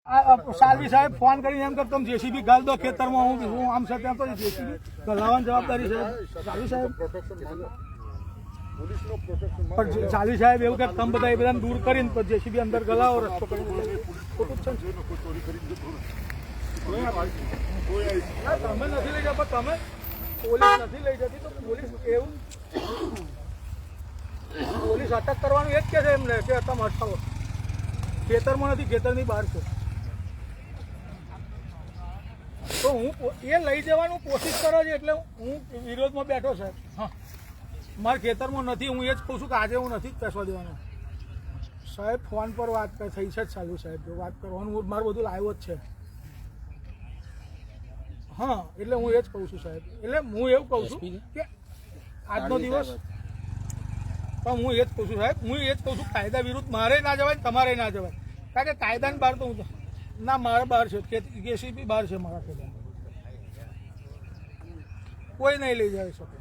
સાલવી સાહેબ ફોન કરીને એમ કે તમે જેસીબી ગાલ દો ખેતરમાં, હું આમ છે તેમ તો જેસીબી ગલાવવાની જવાબદારી છે સાલવી સાહેબ. પણ સાલવી સાહેબ એવું કે તમે બધા એ બધાને દૂર કરીને તો જેસીબી અંદર ગલાવો રસ્તો કરીને ખોટું છે. તમે નથી લઈ જતા, તમે પોલીસ નથી લઈ જતી તો પોલીસ એવું પોલીસ અટક કરવાનું એ જ કે છે એમને કે તમે અટકાવો. ખેતરમાં નથી, ખેતરની બહાર છે તો હું એ લઈ જવાનું કોશિશ કરો છો એટલે હું વિરોધમાં બેઠો સાહેબ. હા, મારા ખેતરમાં નથી, હું એ જ કહું છું કે આજે હું નથી જ પેસવા દેવાનો સાહેબ. ફોન પર વાત થઈ છે જ સાલું સાહેબ, જો વાત કરવાનું મારું બધું લાવ્યો જ છે. હા, એટલે હું એ જ કહું છું સાહેબ. એટલે હું એવું કહું છું કે આજનો દિવસ પણ હું એ જ કહું છું સાહેબ, હું એ જ કહું છું કાયદા વિરુદ્ધ મારે ના જવાય, તમારે ના જવાય. કારણ કે કાયદાની બહાર તો હું ના, મારા બહાર છે, જેસીબી બહાર છે મારા ખેતર, કોઈ નહીં લઈ જાય શકે.